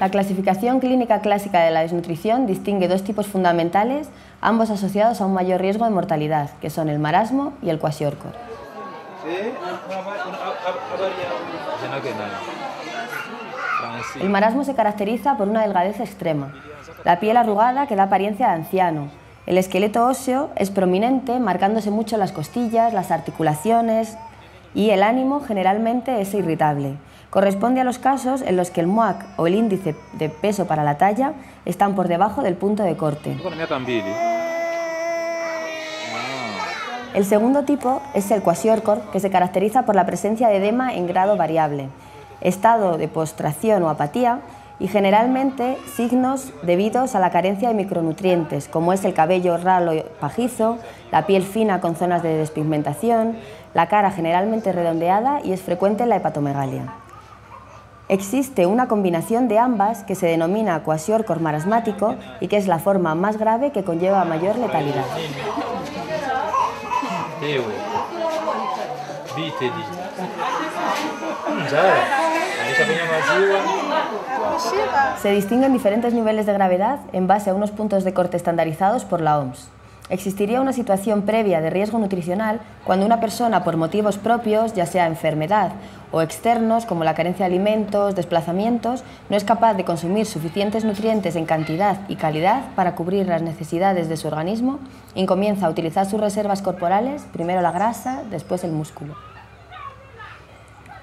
La clasificación clínica clásica de la desnutrición distingue dos tipos fundamentales, ambos asociados a un mayor riesgo de mortalidad, que son el marasmo y el kwashiorkor. El marasmo se caracteriza por una delgadez extrema, la piel arrugada que da apariencia de anciano, el esqueleto óseo es prominente, marcándose mucho las costillas, las articulaciones, y el ánimo generalmente es irritable. Corresponde a los casos en los que el MUAC o el índice de peso para la talla están por debajo del punto de corte. El segundo tipo es el kwashiorkor, que se caracteriza por la presencia de edema en grado variable, estado de postración o apatía y generalmente signos debidos a la carencia de micronutrientes, como es el cabello ralo y pajizo, la piel fina con zonas de despigmentación, la cara generalmente redondeada y es frecuente la hepatomegalia. Existe una combinación de ambas que se denomina kwashiorkor marasmático y que es la forma más grave que conlleva mayor letalidad. Se distinguen diferentes niveles de gravedad en base a unos puntos de corte estandarizados por la OMS. Existiría una situación previa de riesgo nutricional cuando una persona, por motivos propios, ya sea enfermedad o externos, como la carencia de alimentos, desplazamientos, no es capaz de consumir suficientes nutrientes en cantidad y calidad para cubrir las necesidades de su organismo y comienza a utilizar sus reservas corporales, primero la grasa, después el músculo.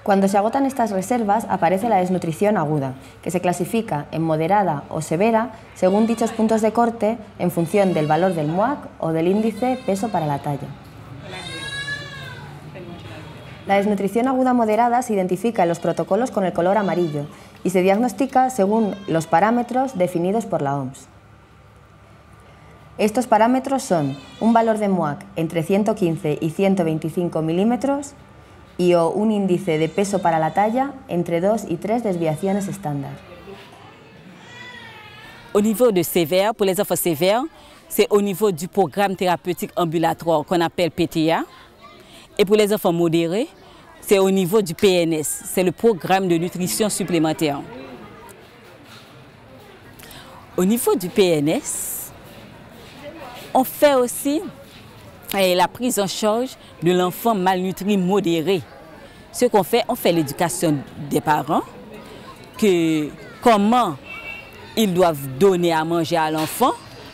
Cuando se agotan estas reservas, aparece la desnutrición aguda, que se clasifica en moderada o severa según dichos puntos de corte en función del valor del MUAC o del índice peso para la talla. La desnutrición aguda moderada se identifica en los protocolos con el color amarillo y se diagnostica según los parámetros definidos por la OMS. Estos parámetros son un valor de MUAC entre 115 y 125 milímetros, y o un índice de peso para la talla entre 2 y 3 desviaciones estándar. Au niveau de sévère, pour les enfants sévères, c'est au niveau du programme thérapeutique ambulatoire qu'on appelle PTA. Et pour les enfants modérés, c'est au niveau du PNS, c'est le programme de nutrition supplémentaire. Au niveau du PNS, on fait aussi la prise en charge de l'enfant malnutri modéré. Ce qu'on fait, on fait l'éducation des parents, comment ils doivent donner à manger à l'enfant,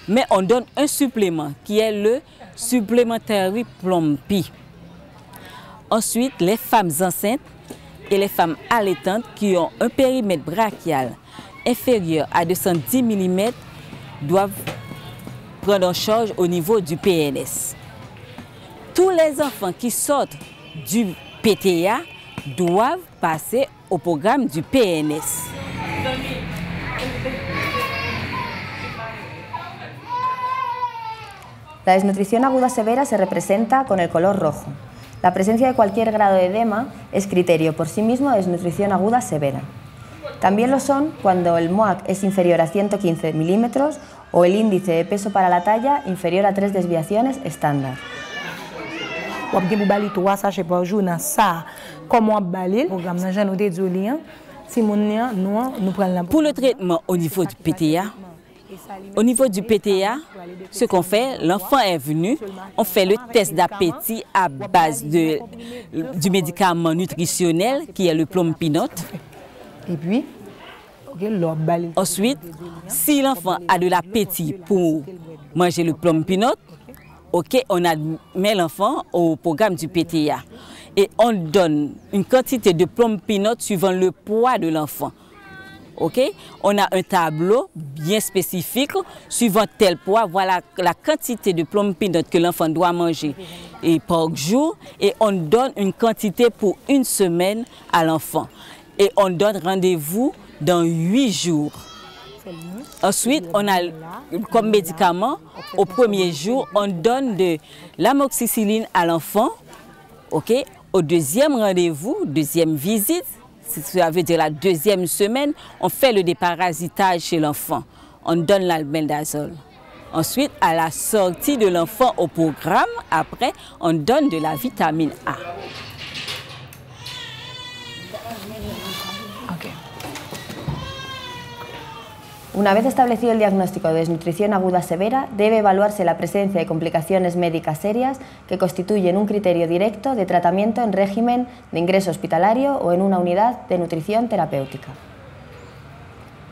mais on donne un supplément qui est le supplementary plumpy. Ensuite, les femmes enceintes et les femmes allaitantes qui ont un périmètre brachial inférieur à 210 mm doivent prendre en charge au niveau du PNS. Tous les enfants qui sortent du PTA doivent passer au programme du PNS. La desnutrición aguda severa se representa con el color rojo. La presencia de cualquier grado de edema es criterio por sí mismo de desnutrición aguda severa. También lo son cuando el MUAC es inferior a 115 milímetros o el índice de peso para la talla inferior a 3 desviaciones estándar. Pour le traitement au niveau du PTA, ce qu'on fait, l'enfant est venu, on fait le test d'appétit à base du médicament nutritionnel qui est le Plumpy-Nut. Et puis, ensuite, si l'enfant a de l'appétit pour manger le Plumpy-Nut, on admet l'enfant au programme du PTA et on donne une quantité de Plumpy-Nut suivant le poids de l'enfant. On a un tableau bien spécifique suivant tel poids, voilà la quantité de Plumpy-Nut que l'enfant doit manger par jour et on donne une quantité pour une semaine à l'enfant et on donne rendez-vous dans 8 jours. Ensuite, on a comme médicament, au premier jour, on donne de l'amoxicilline à l'enfant. Au deuxième rendez-vous, deuxième visite, ça veut dire la deuxième semaine, on fait le déparasitage chez l'enfant. On donne l'albendazole. Ensuite, à la sortie de l'enfant au programme, après, on donne de la vitamine A. Una vez establecido el diagnóstico de desnutrición aguda severa, debe evaluarse la presencia de complicaciones médicas serias que constituyen un criterio directo de tratamiento en régimen de ingreso hospitalario o en una unidad de nutrición terapéutica.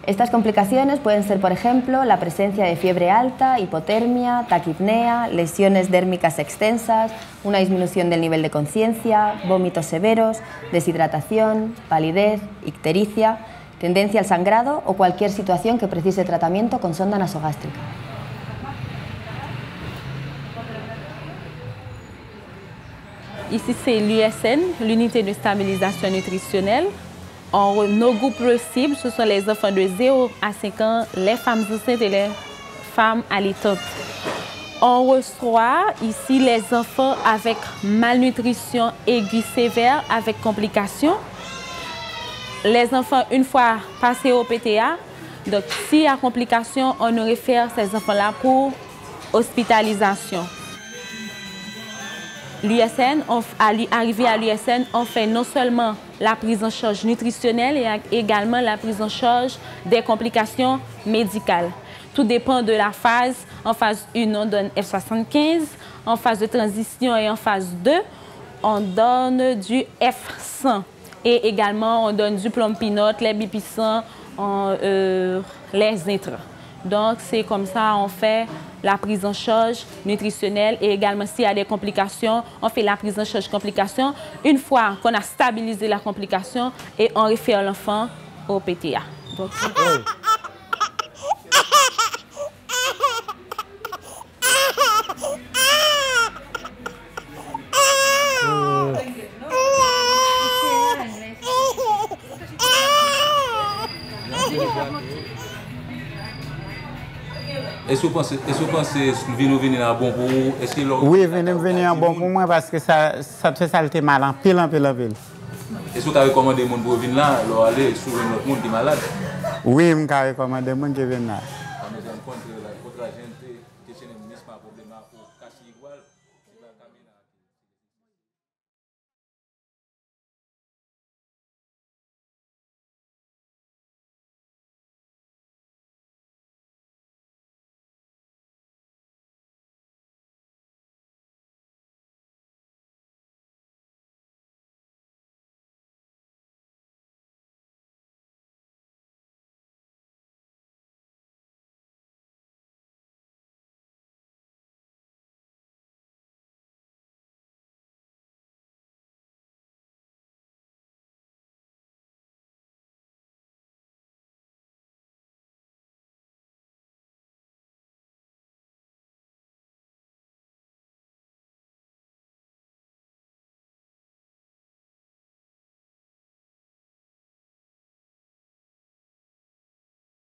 Estas complicaciones pueden ser, por ejemplo, la presencia de fiebre alta, hipotermia, taquipnea, lesiones dérmicas extensas, una disminución del nivel de conciencia, vómitos severos, deshidratación, palidez, ictericia, tendencia al sangrado o cualquier situación que precise tratamiento con sonda nasogástrica. Ici, c'est l'USN, l'unité de stabilisation nutritionnelle. Nos groupes cibles, ce sont les enfants de 0 à 5 ans, les femmes enceintes et les femmes allaitantes. On reçoit ici les enfants avec malnutrition aiguë sévère avec complications. Les enfants, une fois passés au PTA, donc s'il y a complications, on nous réfère ces enfants-là pour hospitalisation. L'USN, arrivé à l'USN, on fait non seulement la prise en charge nutritionnelle et également la prise en charge des complications médicales. Tout dépend de la phase. En phase 1, on donne F75. En phase de transition et en phase 2, on donne du F100. Et également, on donne du Plumpynut, les Bipissant, les intrants. Donc, c'est comme ça on fait la prise en charge nutritionnelle et également s'il y a des complications, on fait la prise en charge complications. Une fois qu'on a stabilisé la complication et on réfère l'enfant au PTA. Donc, Est-ce que vous pensez que venir est bon pour vous? Oui, venir bon pour moi parce que ça te fait salter mal en pile. Est-ce que vous avez recommandé les gens pour venir là, aller souvent notre monde qui est malade? Oui, je recommande les gens qui viennent là.